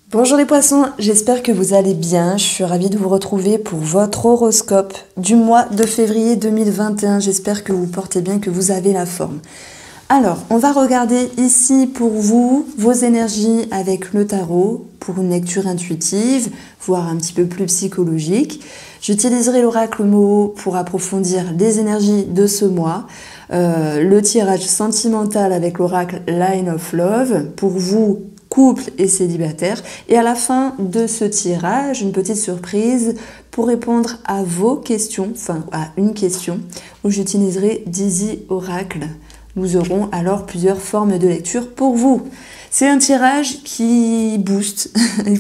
Bonjour les poissons, j'espère que vous allez bien. Je suis ravie de vous retrouver pour votre horoscope du mois de février 2021. J'espère que vous portez bien, que vous avez la forme. Alors, on va regarder ici pour vous vos énergies avec le tarot pour une lecture intuitive, voire un petit peu plus psychologique. J'utiliserai l'oracle Moho pour approfondir les énergies de ce mois. Le tirage sentimental avec l'oracle Line of Love pour vous, couple et célibataire. Et à la fin de ce tirage, une petite surprise pour répondre à vos questions, enfin à une question, où j'utiliserai Dizzy Oracle. Nous aurons alors plusieurs formes de lecture pour vous. C'est un tirage qui booste,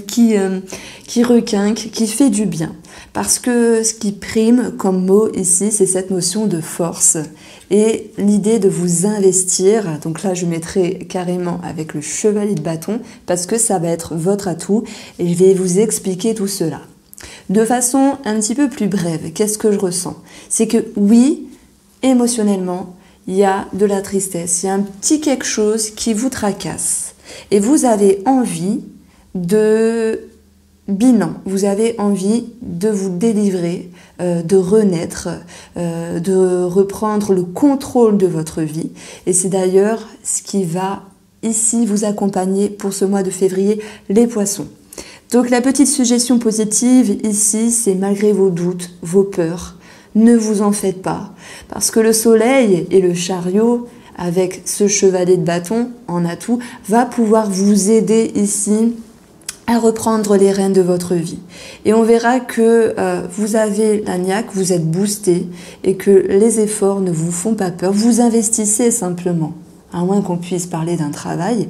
qui requinque, qui fait du bien. Parce que ce qui prime comme mot ici, c'est cette notion de force et l'idée de vous investir. Donc là, je mettrai carrément avec le chevalier de bâton parce que ça va être votre atout et je vais vous expliquer tout cela. De façon un petit peu plus brève, qu'est-ce que je ressens? C'est que oui, émotionnellement, il y a de la tristesse, il y a un petit quelque chose qui vous tracasse. Et vous avez envie de bilan, vous avez envie de vous délivrer, de renaître, de reprendre le contrôle de votre vie. Et c'est d'ailleurs ce qui va ici vous accompagner pour ce mois de février, les poissons. Donc la petite suggestion positive ici, c'est malgré vos doutes, vos peurs, ne vous en faites pas. Parce que le soleil et le chariot, avec ce chevalier de bâton en atout, va pouvoir vous aider ici à reprendre les rênes de votre vie. Et on verra que vous avez la niaque, vous êtes boosté et que les efforts ne vous font pas peur. Vous investissez simplement, à moins qu'on puisse parler d'un travail.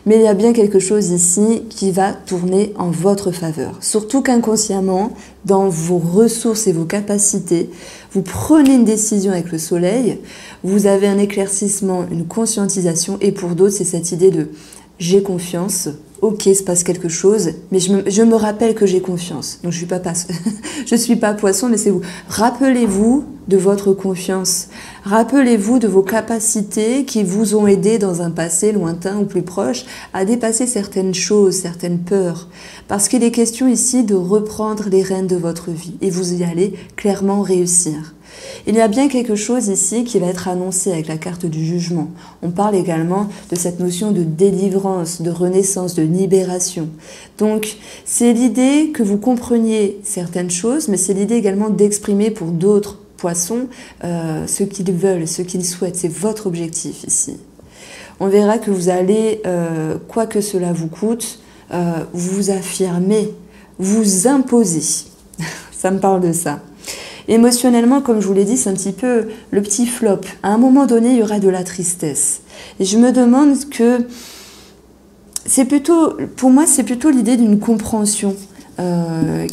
Mais il y a bien quelque chose ici qui va tourner en votre faveur. Surtout qu'inconsciemment, dans vos ressources et vos capacités, vous prenez une décision avec le soleil, vous avez un éclaircissement, une conscientisation, et pour d'autres, c'est cette idée de « j'ai confiance ». Ok, il se passe quelque chose, mais je me rappelle que j'ai confiance. Donc je suis pas poisson, mais c'est vous. Rappelez-vous de votre confiance. Rappelez-vous de vos capacités qui vous ont aidé dans un passé lointain ou plus proche à dépasser certaines choses, certaines peurs. Parce qu'il est question ici de reprendre les rênes de votre vie et vous y allez clairement réussir. Il y a bien quelque chose ici qui va être annoncé avec la carte du jugement. On parle également de cette notion de délivrance, de renaissance, de libération. Donc, c'est l'idée que vous compreniez certaines choses, mais c'est l'idée également d'exprimer pour d'autres poissons ce qu'ils veulent, ce qu'ils souhaitent. C'est votre objectif ici. On verra que vous allez, quoi que cela vous coûte, vous affirmer, vous imposer. Ça me parle de ça. Émotionnellement, comme je vous l'ai dit, c'est un petit peu le petit flop. À un moment donné, il y aura de la tristesse. Et je me demande que c'est plutôt, pour moi, c'est plutôt l'idée d'une compréhension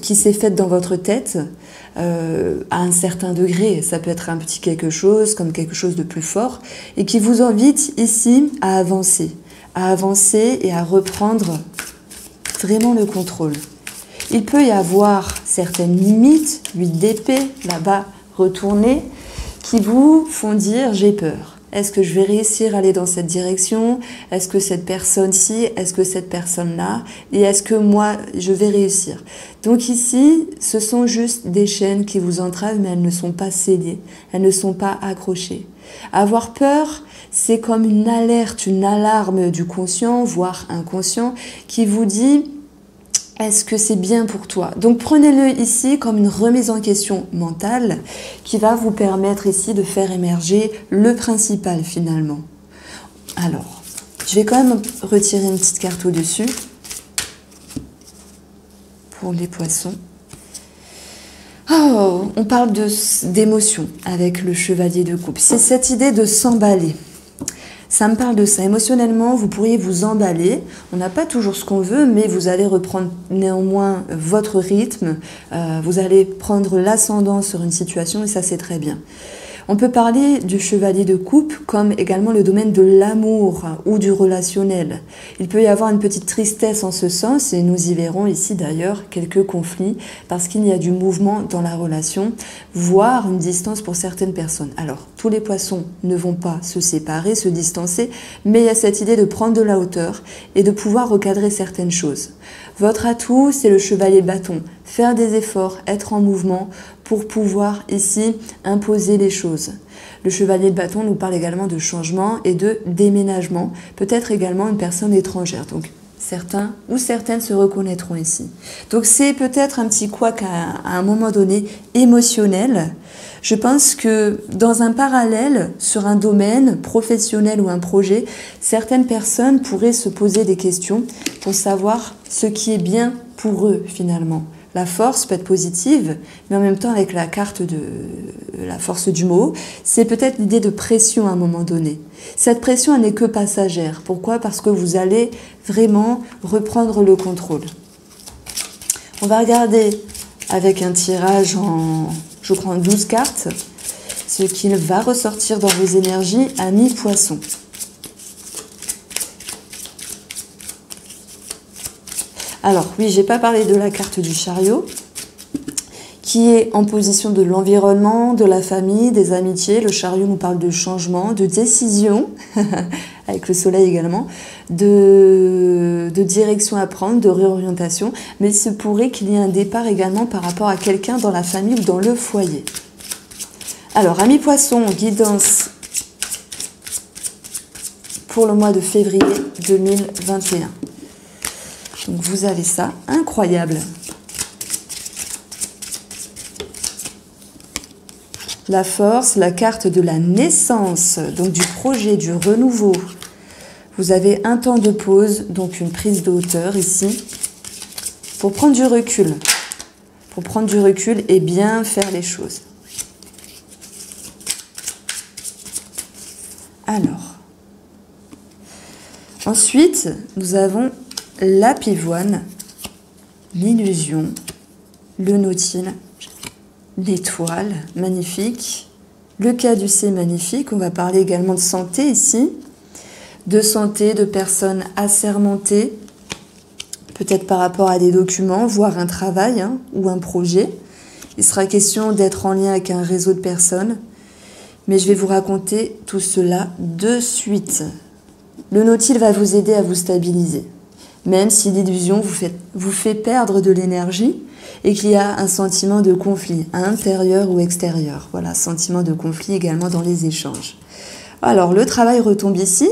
qui s'est faite dans votre tête à un certain degré. Ça peut être un petit quelque chose, comme quelque chose de plus fort, et qui vous invite ici à avancer et à reprendre vraiment le contrôle. Il peut y avoir certaines limites, 8 d'épée, là-bas, retournées, qui vous font dire « j'ai peur ». Est-ce que je vais réussir à aller dans cette direction? Est-ce que cette personne-ci? Est-ce que cette personne-là? Et est-ce que moi, je vais réussir? Donc ici, ce sont juste des chaînes qui vous entravent, mais elles ne sont pas scellées, elles ne sont pas accrochées. Avoir peur, c'est comme une alerte, une alarme du conscient, voire inconscient, qui vous dit « est-ce que c'est bien pour toi ?» Donc prenez-le ici comme une remise en question mentale qui va vous permettre ici de faire émerger le principal finalement. Alors, je vais quand même retirer une petite carte au-dessus pour les poissons. Oh, on parle d'émotion avec le chevalier de coupe. C'est cette idée de s'emballer. Ça me parle de ça. Émotionnellement, vous pourriez vous emballer. On n'a pas toujours ce qu'on veut, mais vous allez reprendre néanmoins votre rythme. Vous allez prendre l'ascendant sur une situation et ça, c'est très bien. On peut parler du chevalier de coupe comme également le domaine de l'amour ou du relationnel. Il peut y avoir une petite tristesse en ce sens et nous y verrons ici d'ailleurs quelques conflits parce qu'il y a du mouvement dans la relation, voire une distance pour certaines personnes. Alors, tous les poissons ne vont pas se séparer, se distancer, mais il y a cette idée de prendre de la hauteur et de pouvoir recadrer certaines choses. Votre atout, c'est le chevalier de bâton. Faire des efforts, être en mouvement pour pouvoir ici imposer les choses. Le chevalier de bâton nous parle également de changement et de déménagement, peut-être également une personne étrangère. Donc certains ou certaines se reconnaîtront ici. Donc c'est peut-être un petit couac à un moment donné émotionnel. Je pense que dans un parallèle, sur un domaine professionnel ou un projet, certaines personnes pourraient se poser des questions pour savoir ce qui est bien pour eux finalement. La force peut être positive, mais en même temps avec la carte de la force du mot, c'est peut-être l'idée de pression à un moment donné. Cette pression, elle n'est que passagère. Pourquoi? Parce que vous allez vraiment reprendre le contrôle. On va regarder avec un tirage je prends 12 cartes, ce qui va ressortir dans vos énergies à mi-poisson. Alors, oui, j'ai pas parlé de la carte du chariot, qui est en position de l'environnement, de la famille, des amitiés. Le chariot nous parle de changement, de décision, avec le soleil également, de direction à prendre, de réorientation. Mais il se pourrait qu'il y ait un départ également par rapport à quelqu'un dans la famille ou dans le foyer. Alors, amis poissons, guidance pour le mois de février 2021. Donc vous avez ça, incroyable. La force, la carte de la naissance, donc du projet, du renouveau. Vous avez un temps de pause, donc une prise de hauteur ici, pour prendre du recul. Pour prendre du recul et bien faire les choses. Alors, ensuite, nous avons la pivoine, l'illusion, le nautile, l'étoile, magnifique, le caducée, magnifique. On va parler également de santé ici, de santé, de personnes assermentées, peut-être par rapport à des documents, voire un travail ou un projet. Il sera question d'être en lien avec un réseau de personnes, mais je vais vous raconter tout cela de suite. Le nautile va vous aider à vous stabiliser. Même si l'illusion vous fait perdre de l'énergie et qu'il y a un sentiment de conflit, intérieur ou extérieur. Voilà, sentiment de conflit également dans les échanges. Alors, le travail retombe ici.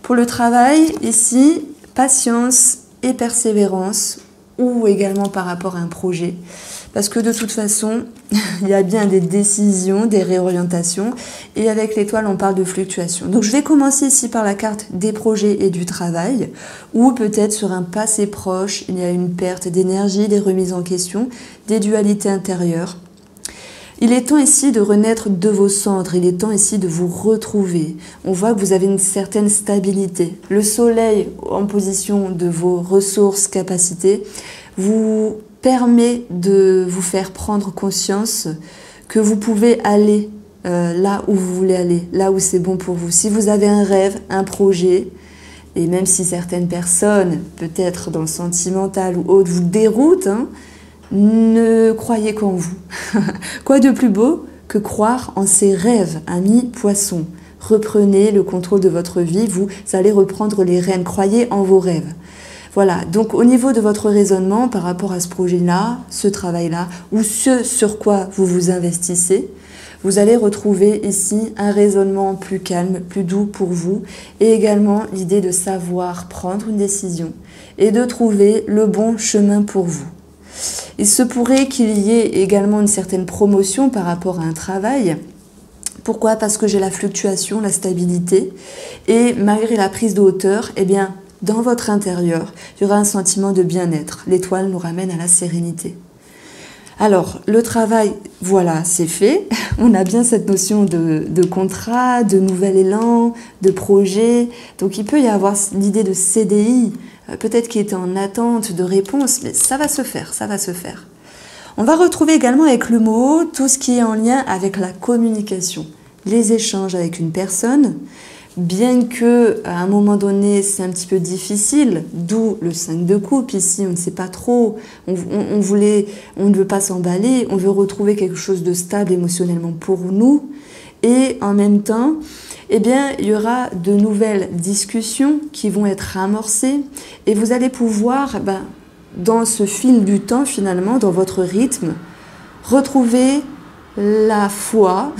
Pour le travail, ici, patience et persévérance, ou également par rapport à un projet. Parce que de toute façon, il y a bien des décisions, des réorientations. Et avec l'étoile, on parle de fluctuation. Donc je vais commencer ici par la carte des projets et du travail. Ou peut-être sur un passé proche, il y a une perte d'énergie, des remises en question, des dualités intérieures. Il est temps ici de renaître de vos cendres, il est temps ici de vous retrouver. On voit que vous avez une certaine stabilité. Le soleil en position de vos ressources, capacités, vous permet de vous faire prendre conscience que vous pouvez aller là où vous voulez aller, là où c'est bon pour vous. Si vous avez un rêve, un projet, et même si certaines personnes, peut-être dans le sentimental ou autre, vous déroutent, ne croyez qu'en vous. Quoi de plus beau que croire en ses rêves, amis poissons. Reprenez le contrôle de votre vie, vous allez reprendre les rênes, croyez en vos rêves. Voilà, donc au niveau de votre raisonnement par rapport à ce projet-là, ce travail-là, ou ce sur quoi vous vous investissez, vous allez retrouver ici un raisonnement plus calme, plus doux pour vous, et également l'idée de savoir prendre une décision et de trouver le bon chemin pour vous. Il se pourrait qu'il y ait également une certaine promotion par rapport à un travail. Pourquoi? Parce que j'ai la fluctuation, la stabilité, et malgré la prise de hauteur, eh bien, dans votre intérieur, il y aura un sentiment de bien-être. L'étoile nous ramène à la sérénité. Alors, le travail, voilà, c'est fait. On a bien cette notion de contrat, de nouvel élan, de projet. Donc, il peut y avoir l'idée de CDI, peut-être qui était en attente de réponse, mais ça va se faire, ça va se faire. On va retrouver également avec le mot tout ce qui est en lien avec la communication. les échanges avec une personne, bien que à un moment donné c'est un petit peu difficile, d'où le 5 de coupe ici, on ne sait pas trop, on ne veut pas s'emballer, on veut retrouver quelque chose de stable émotionnellement pour nous, et en même temps, eh bien, il y aura de nouvelles discussions qui vont être amorcées, et vous allez pouvoir, dans ce fil du temps finalement, dans votre rythme, retrouver la foi,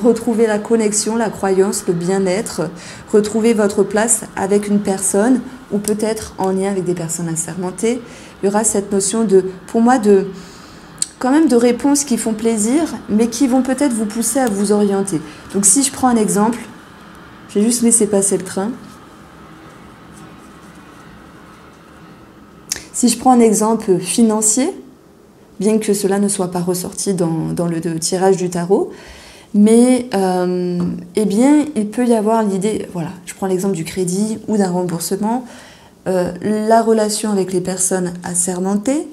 retrouver la connexion, la croyance, le bien-être, retrouver votre place avec une personne ou peut-être en lien avec des personnes assermentées. Il y aura cette notion pour moi, quand même de réponses qui font plaisir, mais qui vont peut-être vous pousser à vous orienter. Donc si je prends un exemple, je vais juste laisser passer le train. Si je prends un exemple financier, bien que cela ne soit pas ressorti dans le tirage du tarot, mais eh bien, il peut y avoir l'idée, voilà, je prends l'exemple du crédit ou d'un remboursement, la relation avec les personnes assermentées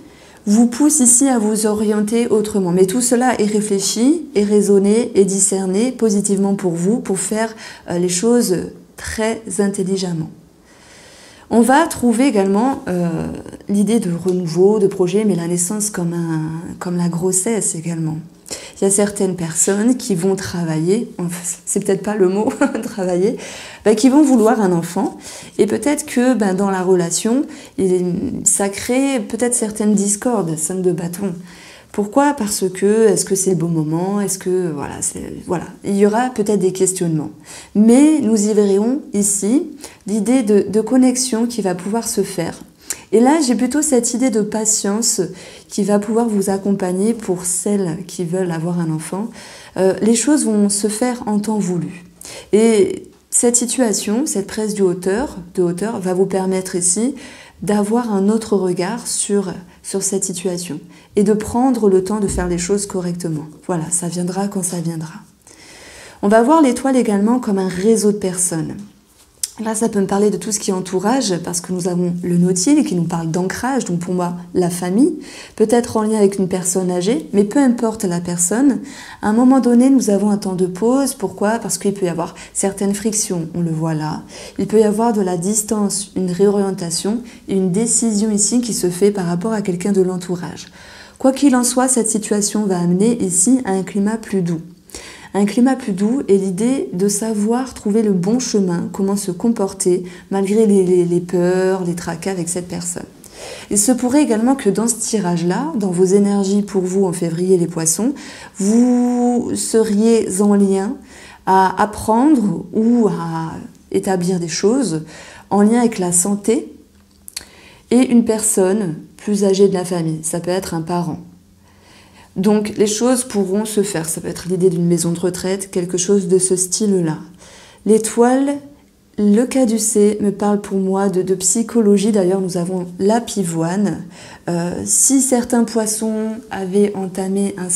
vous pousse ici à vous orienter autrement. Mais tout cela est réfléchi, est raisonné, est discerné positivement pour vous, pour faire les choses très intelligemment. On va trouver également l'idée de renouveau, de projet, mais la naissance comme la grossesse également. Il y a certaines personnes qui vont travailler, c'est peut-être pas le mot, travailler, qui vont vouloir un enfant. Et peut-être que dans la relation, ça crée peut-être certaines discordes, 5 de bâton. Pourquoi? Parce que, est-ce que c'est le bon moment? Est-ce que, voilà, il y aura peut-être des questionnements. Mais nous y verrons ici l'idée de connexion qui va pouvoir se faire. Et là, j'ai plutôt cette idée de patience qui va pouvoir vous accompagner pour celles qui veulent avoir un enfant. Les choses vont se faire en temps voulu. Et cette situation, cette prise de hauteur va vous permettre ici d'avoir un autre regard sur cette situation et de prendre le temps de faire les choses correctement. Voilà, ça viendra quand ça viendra. On va voir l'étoile également comme un réseau de personnes. Là, ça peut me parler de tout ce qui est entourage, parce que nous avons le nautile qui nous parle d'ancrage, donc pour moi, la famille, peut-être en lien avec une personne âgée, mais peu importe la personne, à un moment donné, nous avons un temps de pause. Pourquoi? Parce qu'il peut y avoir certaines frictions, on le voit là. Il peut y avoir de la distance, une réorientation et une décision ici qui se fait par rapport à quelqu'un de l'entourage. Quoi qu'il en soit, cette situation va amener ici à un climat plus doux. Un climat plus doux est l'idée de savoir trouver le bon chemin, comment se comporter malgré les peurs, les tracas avec cette personne. Il se pourrait également que dans ce tirage-là, dans vos énergies pour vous en février les poissons, vous seriez en lien à apprendre ou à établir des choses en lien avec la santé et une personne plus âgée de la famille. Ça peut être un parent. Donc les choses pourront se faire, ça peut être l'idée d'une maison de retraite, quelque chose de ce style-là. L'étoile, le caducée me parle pour moi de psychologie, d'ailleurs nous avons la pivoine. Si certains poissons avaient entamé un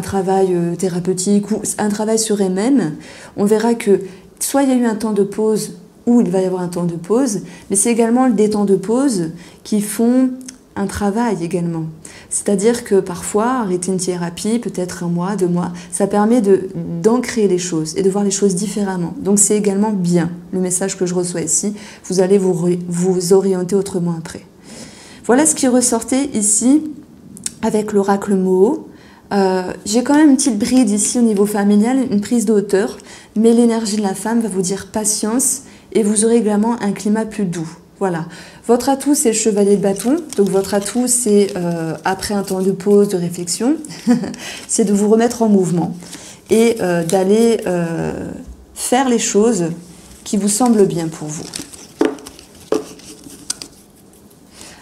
travail thérapeutique ou un travail sur eux-mêmes, on verra que soit il y a eu un temps de pause ou il va y avoir un temps de pause, mais c'est également des temps de pause qui font un travail également. C'est-à-dire que parfois, arrêter une thérapie, peut-être 1 mois, 2 mois, ça permet d'ancrer les choses et de voir les choses différemment. Donc c'est également bien, le message que je reçois ici. Vous allez vous orienter autrement après. Voilà ce qui ressortait ici avec l'oracle Moho. J'ai quand même une petite bride ici au niveau familial, une prise de hauteur, mais l'énergie de la femme va vous dire patience et vous aurez également un climat plus doux. Voilà. Votre atout, c'est le chevalier de bâton. Donc votre atout, c'est après un temps de pause, de réflexion, c'est de vous remettre en mouvement et d'aller faire les choses qui vous semblent bien pour vous.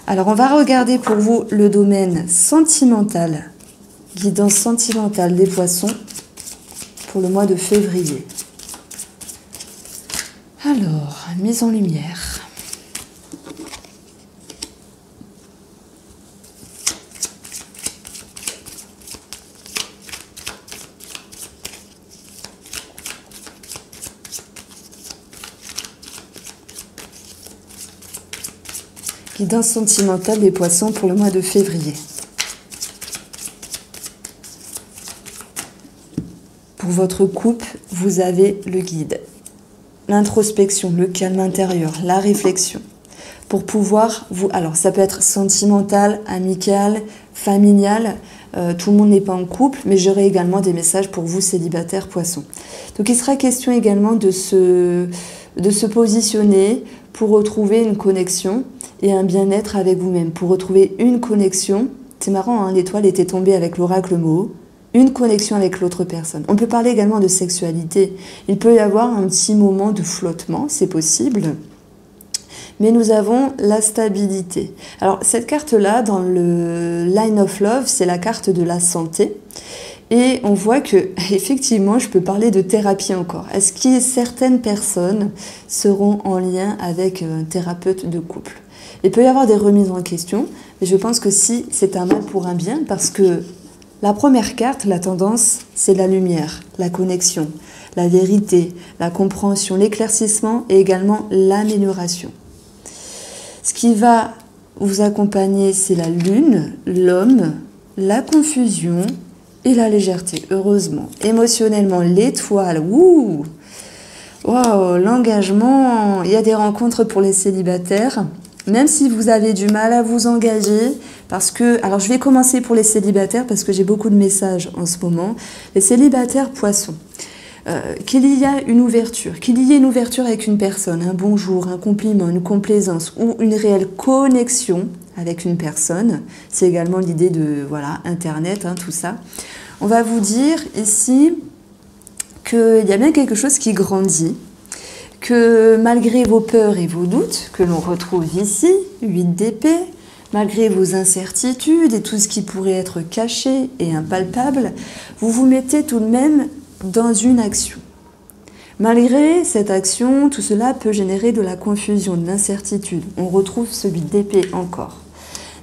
Alors, on va regarder pour vous le domaine sentimental, guidance sentimentale des poissons pour le mois de février. Alors, mise en lumière. Guidance sentimentale des poissons pour le mois de février. pour votre couple, vous avez le guide. L'introspection, le calme intérieur, la réflexion. Pour pouvoir vous... Alors, ça peut être sentimental, amical, familial. Tout le monde n'est pas en couple, mais j'aurai également des messages pour vous, célibataires poissons. Donc, il sera question également de se positionner pour retrouver une connexion et un bien-être avec vous-même. Pour retrouver une connexion, c'est marrant, hein, l'étoile était tombée avec l'oracle Mo, une connexion avec l'autre personne. On peut parler également de sexualité. Il peut y avoir un petit moment de flottement, c'est possible. Mais nous avons la stabilité. Alors, cette carte-là, dans le Line of Love, c'est la carte de la santé. Et on voit que, effectivement, je peux parler de thérapie encore. Est-ce que certaines personnes seront en lien avec un thérapeute de couple? Il peut y avoir des remises en question, mais je pense que si c'est un mal pour un bien, parce que la première carte, la tendance, c'est la lumière, la connexion, la vérité, la compréhension, l'éclaircissement et également l'amélioration. Ce qui va vous accompagner, c'est la lune, l'homme, la confusion et la légèreté, heureusement. Émotionnellement, l'étoile, ouh, wow, l'engagement, il y a des rencontres pour les célibataires. Même si vous avez du mal à vous engager, parce que... Alors, je vais commencer pour les célibataires, parce que j'ai beaucoup de messages en ce moment. Les célibataires poissons. Qu'il y a une ouverture, qu'il y ait une ouverture avec une personne, un bonjour, un compliment, une complaisance ou une réelle connexion avec une personne. C'est également l'idée de, voilà, Internet, hein, tout ça. On va vous dire ici qu'il y a bien quelque chose qui grandit, que malgré vos peurs et vos doutes, que l'on retrouve ici, 8 d'épée, malgré vos incertitudes et tout ce qui pourrait être caché et impalpable, vous vous mettez tout de même dans une action. Malgré cette action, tout cela peut générer de la confusion, de l'incertitude. On retrouve ce 8 d'épée encore.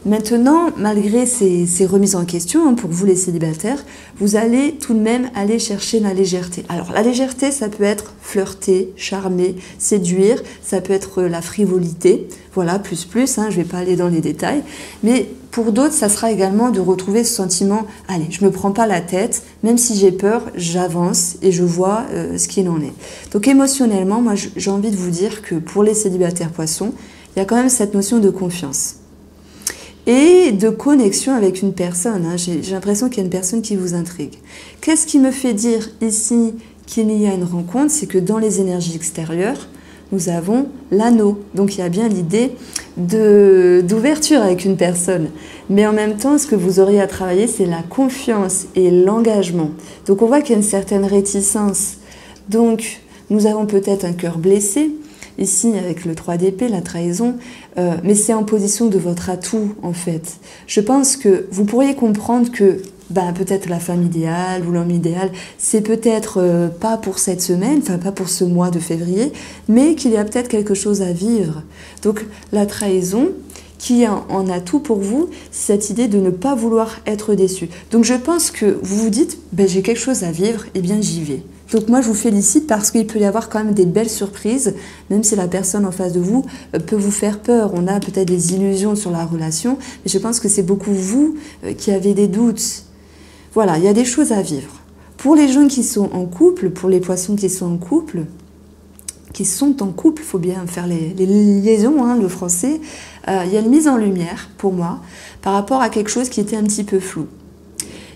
Maintenant, malgré ces remises en question, hein, pour vous les célibataires, vous allez tout de même aller chercher la légèreté. Alors la légèreté, ça peut être flirter, charmer, séduire, ça peut être la frivolité, voilà, plus, hein, je ne vais pas aller dans les détails, mais pour d'autres, ça sera également de retrouver ce sentiment, allez, je ne me prends pas la tête, même si j'ai peur, j'avance et je vois ce qu'il en est. Donc émotionnellement, moi j'ai envie de vous dire que pour les célibataires poissons, il y a quand même cette notion de confiance. Et de connexion avec une personne. Hein. J'ai l'impression qu'il y a une personne qui vous intrigue. Qu'est-ce qui me fait dire ici qu'il y a une rencontre? C'est que dans les énergies extérieures, nous avons l'anneau. Donc il y a bien l'idée d'ouverture avec une personne. Mais en même temps, ce que vous auriez à travailler, c'est la confiance et l'engagement. Donc on voit qu'il y a une certaine réticence. Donc nous avons peut-être un cœur blessé. Ici, avec le 3 d'épée, la trahison, mais c'est en position de votre atout, en fait. Je pense que vous pourriez comprendre que peut-être la femme idéale ou l'homme idéal, c'est peut-être pas pour cette semaine, enfin pas pour ce mois de février, mais qu'il y a peut-être quelque chose à vivre. Donc la trahison, qui est en atout pour vous, c'est cette idée de ne pas vouloir être déçu. Donc je pense que vous vous dites, j'ai quelque chose à vivre, et bien j'y vais. Donc moi je vous félicite parce qu'il peut y avoir quand même des belles surprises, même si la personne en face de vous peut vous faire peur. On a peut-être des illusions sur la relation, mais je pense que c'est beaucoup vous qui avez des doutes. Voilà, il y a des choses à vivre. Pour les gens qui sont en couple, pour les poissons qui sont en couple, il faut bien faire les liaisons, hein, le français, il y a une mise en lumière pour moi par rapport à quelque chose qui était un petit peu flou.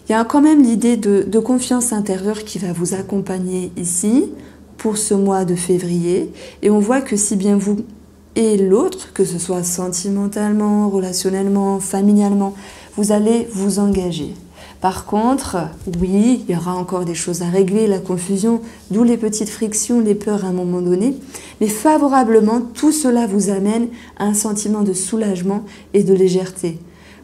Il y a quand même l'idée de confiance intérieure qui va vous accompagner ici pour ce mois de février. Et on voit que si bien vous et l'autre, que ce soit sentimentalement, relationnellement, familialement, vous allez vous engager. Par contre, oui, il y aura encore des choses à régler, la confusion, d'où les petites frictions, les peurs à un moment donné. Mais favorablement, tout cela vous amène à un sentiment de soulagement et de légèreté.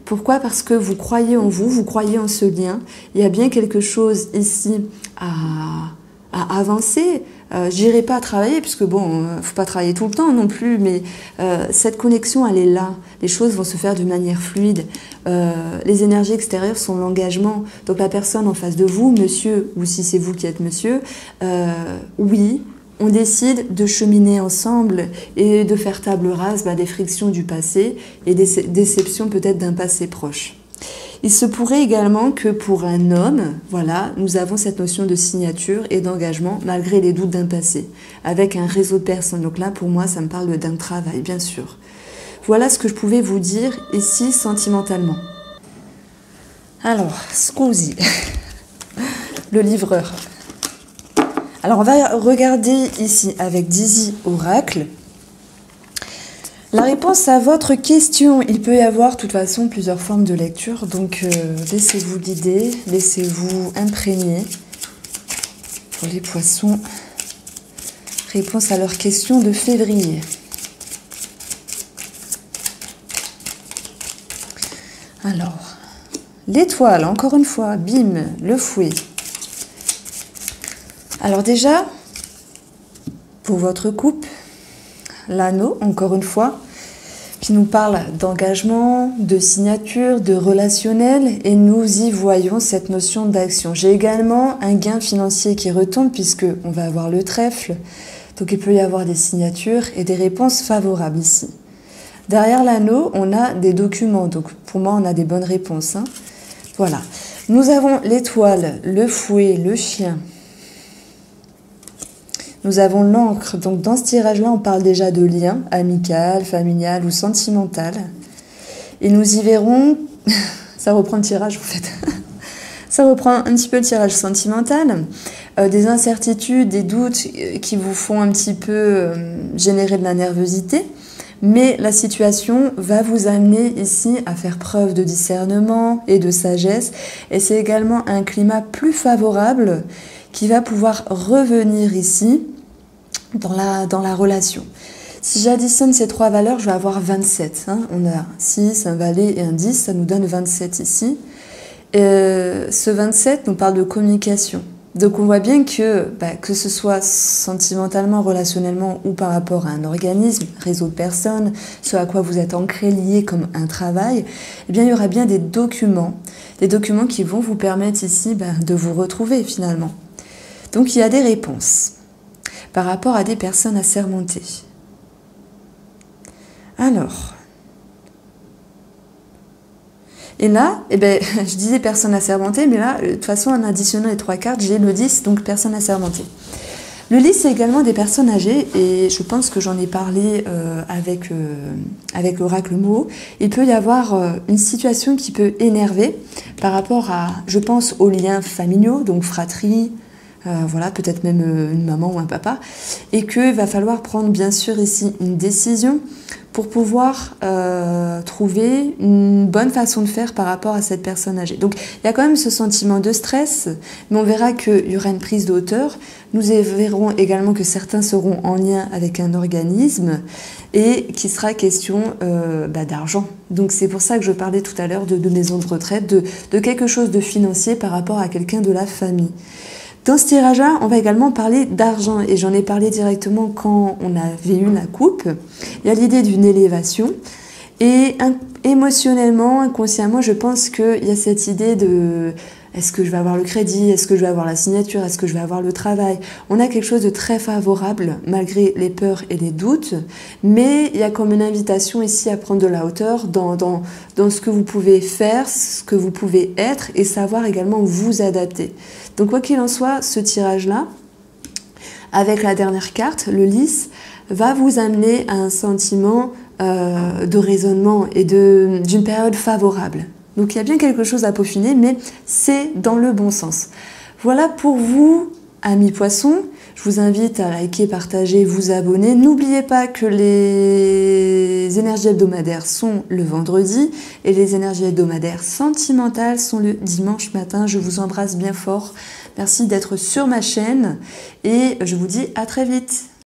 Pourquoi? Parce que vous croyez en vous, vous croyez en ce lien. Il y a bien quelque chose ici à avancer. J'irai pas travailler, puisque bon, faut pas travailler tout le temps non plus, mais cette connexion, elle est là. Les choses vont se faire d'une manière fluide. Les énergies extérieures sont l'engagement. Donc la personne en face de vous, monsieur, ou si c'est vous qui êtes monsieur, oui, on décide de cheminer ensemble et de faire table rase des frictions du passé et des déceptions peut-être d'un passé proche. Il se pourrait également que pour un homme, voilà, nous avons cette notion de signature et d'engagement malgré les doutes d'un passé, avec un réseau de personnes. Donc là, pour moi, ça me parle d'un travail, bien sûr. Voilà ce que je pouvais vous dire ici sentimentalement. Alors, scusi, le livreur. Alors, on va regarder ici avec Dizzy Oracle. La réponse à votre question, il peut y avoir de toute façon plusieurs formes de lecture, donc laissez-vous guider, laissez-vous imprégner. Pour les poissons, réponse à leur question de février. Alors, l'étoile, encore une fois, bim, le fouet. Alors déjà, pour votre couple, l'anneau, encore une fois, qui nous parle d'engagement, de signature, de relationnel, et nous y voyons cette notion d'action. J'ai également un gain financier qui retombe, puisqu'on va avoir le trèfle, donc il peut y avoir des signatures et des réponses favorables ici. Derrière l'anneau, on a des documents, donc pour moi, on a des bonnes réponses. Hein. Voilà. Nous avons l'étoile, le fouet, le chien. Nous avons l'encre, donc dans ce tirage-là, on parle déjà de lien amical, familial ou sentimental. Et nous y verrons, ça reprend le tirage en fait, ça reprend un petit peu le tirage sentimental, des incertitudes, des doutes qui vous font un petit peu générer de la nervosité, mais la situation va vous amener ici à faire preuve de discernement et de sagesse, et c'est également un climat plus favorable qui va pouvoir revenir ici dans la relation. Si j'additionne ces trois valeurs, je vais avoir 27. Hein. On a 6, un valet et un 10, ça nous donne 27 ici. Ce 27 nous parle de communication. Donc on voit bien que ce soit sentimentalement, relationnellement ou par rapport à un organisme, réseau de personnes, ce à quoi vous êtes ancré, lié comme un travail, eh bien il y aura bien des documents qui vont vous permettre ici de vous retrouver finalement. Donc il y a des réponses par rapport à des personnes assermentées. Alors, et là, je disais personnes assermentées, mais là, de toute façon, en additionnant les trois cartes, j'ai le 10, donc personnes assermentées. Le 10, c'est également des personnes âgées, et je pense que j'en ai parlé avec l'oracle Moho. Il peut y avoir une situation qui peut énerver par rapport à, je pense, aux liens familiaux, donc fratrie, voilà, peut-être même une maman ou un papa, et qu'il va falloir prendre bien sûr ici une décision pour pouvoir trouver une bonne façon de faire par rapport à cette personne âgée. Donc il y a quand même ce sentiment de stress, mais on verra qu'il y aura une prise de hauteur. Nous verrons également que certains seront en lien avec un organisme et qu'il sera question d'argent. Donc c'est pour ça que je parlais tout à l'heure de maison de retraite, de quelque chose de financier par rapport à quelqu'un de la famille. Dans ce tirage-là, on va également parler d'argent, et j'en ai parlé directement quand on avait eu la coupe. Il y a l'idée d'une élévation, et émotionnellement, inconsciemment, je pense qu'il y a cette idée de est-ce que je vais avoir le crédit, est-ce que je vais avoir la signature, est-ce que je vais avoir le travail. On a quelque chose de très favorable, malgré les peurs et les doutes, mais il y a comme une invitation ici à prendre de la hauteur dans ce que vous pouvez faire, ce que vous pouvez être, et savoir également vous adapter. Donc quoi qu'il en soit, ce tirage-là, avec la dernière carte, le lys, va vous amener à un sentiment de raisonnement et d'une période favorable. Donc il y a bien quelque chose à peaufiner, mais c'est dans le bon sens. Voilà pour vous, amis poissons. Je vous invite à liker, partager, vous abonner. N'oubliez pas que les énergies hebdomadaires sont le vendredi et les énergies hebdomadaires sentimentales sont le dimanche matin. Je vous embrasse bien fort. Merci d'être sur ma chaîne et je vous dis à très vite.